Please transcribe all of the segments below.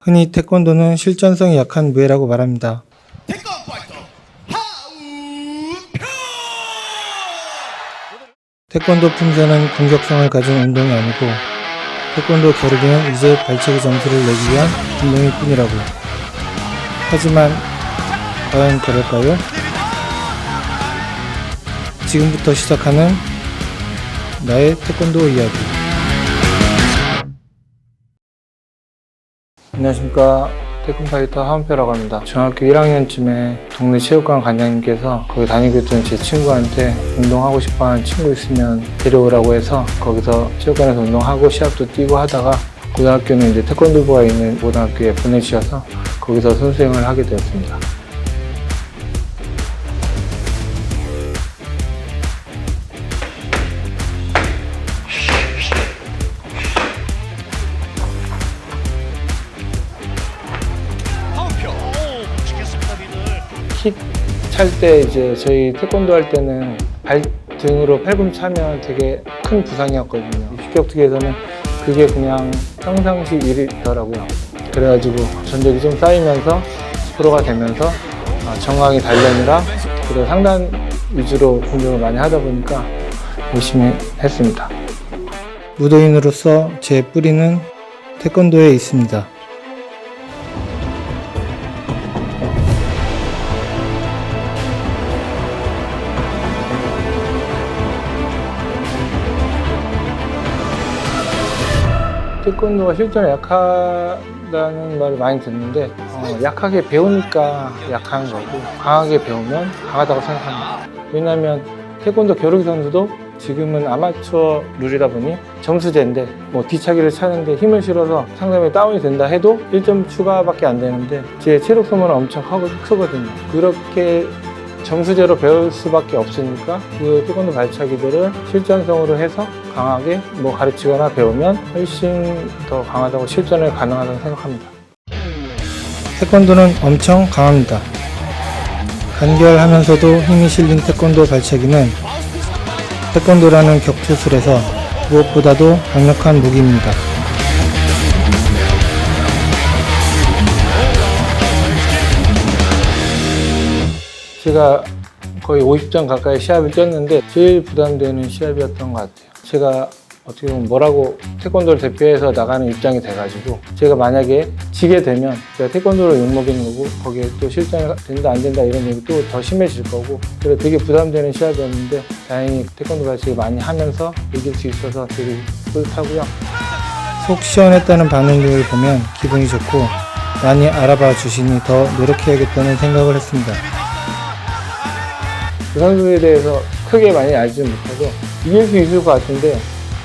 흔히 태권도는 실전성이 약한 무예라고 말합니다. 태권도 품새는 공격성을 가진 운동이 아니고 태권도 겨루기는 이제 발차기 점수를 내기 위한 운동일 뿐이라고. 하지만 과연 그럴까요? 지금부터 시작하는 나의 태권도 이야기. 안녕하십니까. 태권파이터 하은표라고 합니다. 중학교 1학년쯤에 동네 체육관 관장님께서 거기 다니고 있던 제 친구한테 운동하고 싶어하는 친구 있으면 데려오라고 해서 거기서 체육관에서 운동하고 시합도 뛰고 하다가 고등학교는 이제 태권도부가 있는 고등학교에 보내주셔서 거기서 선수생활을 하게 되었습니다. 킥 찰 때 이제 저희 태권도 할 때는 발등으로 팔꿈치 차면 되게 큰 부상이었거든요. 킥격투기에서는 그게 그냥 평상시 일이더라고요. 그래가지고 전적이 좀 쌓이면서 프로가 되면서 정강이 단련이랑 그리고 상단 위주로 공격을 많이 하다 보니까 열심히 했습니다. 무도인으로서 제 뿌리는 태권도에 있습니다. 태권도가 실전에 약하다는 말을 많이 듣는데 약하게 배우니까 약한 거고 강하게 배우면 강하다고 생각합니다. 왜냐하면 태권도 겨루기 선수도 지금은 아마추어 룰이다 보니 점수제인데 뭐 뒤차기를 차는데 힘을 실어서 상대방이 다운이 된다 해도 1점 추가밖에 안 되는데 제 체력 소모는 엄청 크거든요. 그렇게 점수제로 배울 수밖에 없으니까 그 태권도 발차기들을 실전성으로 해서 강하게 뭐 가르치거나 배우면 훨씬 더 강하다고 실전을 가능하다고 생각합니다. 태권도는 엄청 강합니다. 간결하면서도 힘이 실린 태권도 발차기는 태권도라는 격투술에서 무엇보다도 강력한 무기입니다. 제가 거의 50전 가까이 시합을 뛰었는데 제일 부담되는 시합이었던 것 같아요. 제가 어떻게 보면 뭐라고 태권도를 대표해서 나가는 입장이 돼가지고 제가 만약에 지게 되면 제가 태권도를 욕먹이는 거고 거기에 또 실전이 된다 안 된다 이런 얘기 또 더 심해질 거고 그래서 되게 부담되는 시합이었는데 다행히 태권도 같이 많이 하면서 이길 수 있어서 되게 뿌듯하고요. 속 시원했다는 반응들을 보면 기분이 좋고 많이 알아봐 주시니 더 노력해야겠다는 생각을 했습니다. 그 선수에 대해서 크게 많이 알지는 못하고 이길 수 있을 것 같은데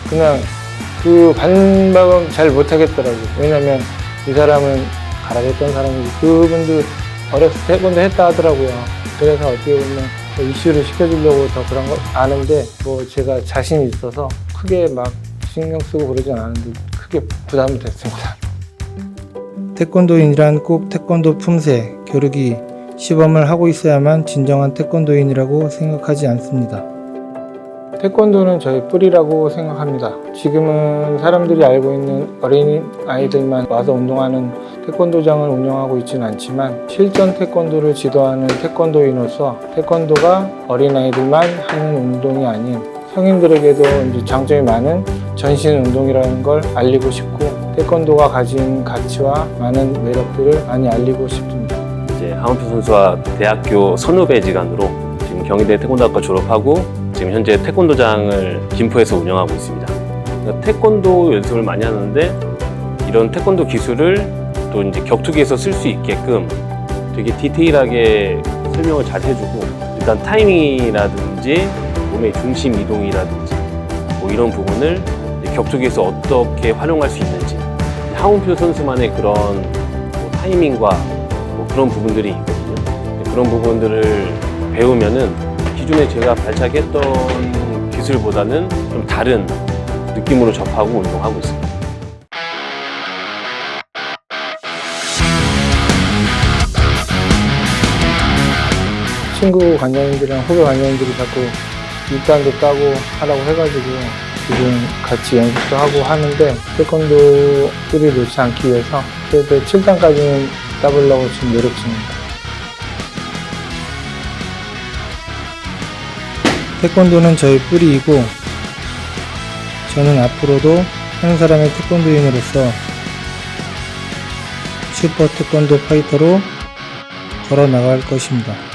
그냥 그 반박은 잘 못하겠더라고요. 왜냐면 이 사람은 가라겠던 사람이고 그분도 어렸을 때 태권도 했다 하더라고요. 그래서 어떻게 보면 이슈를 시켜주려고 더 그런 거 아는데 뭐 제가 자신이 있어서 크게 막 신경 쓰고 그러진 않았는데 크게 부담이 됐습니다. 태권도인이란 꼭 태권도 품새, 겨루기, 시범을 하고 있어야만 진정한 태권도인이라고 생각하지 않습니다. 태권도는 저의 뿌리라고 생각합니다. 지금은 사람들이 알고 있는 어린 아이들만 와서 운동하는 태권도장을 운영하고 있지는 않지만 실전 태권도를 지도하는 태권도인으로서 태권도가 어린 아이들만 하는 운동이 아닌 성인들에게도 이제 장점이 많은 전신 운동이라는 걸 알리고 싶고 태권도가 가진 가치와 많은 매력들을 많이 알리고 싶습니다. 하은표 선수와 대학교 선후배지간으로 지금 경희대 태권도학과 졸업하고 지금 현재 태권도장을 김포에서 운영하고 있습니다. 그러니까 태권도 연습을 많이 하는데 이런 태권도 기술을 또 이제 격투기에서 쓸 수 있게끔 되게 디테일하게 설명을 잘 해주고 일단 타이밍이라든지 몸의 중심 이동이라든지 뭐 이런 부분을 격투기에서 어떻게 활용할 수 있는지 하은표 선수만의 그런 뭐 타이밍과 그런 부분들이 있거든요. 그런 부분들을 배우면은 기존에 제가 발차기했던 기술보다는 좀 다른 느낌으로 접하고 운동하고 있습니다. 친구 관장님들이랑 후배 관장님들이 자꾸 입단도 따고 하라고 해가지고 지금 같이 연습도 하고 하는데 태권도 뿌리 놓지 않기 위해서 그래도 7단까지는 따보려고 지금 노력 중입니다. 태권도는 저의 뿌리이고 저는 앞으로도 한 사람의 태권도인으로서 슈퍼 태권도 파이터로 걸어 나갈 것입니다.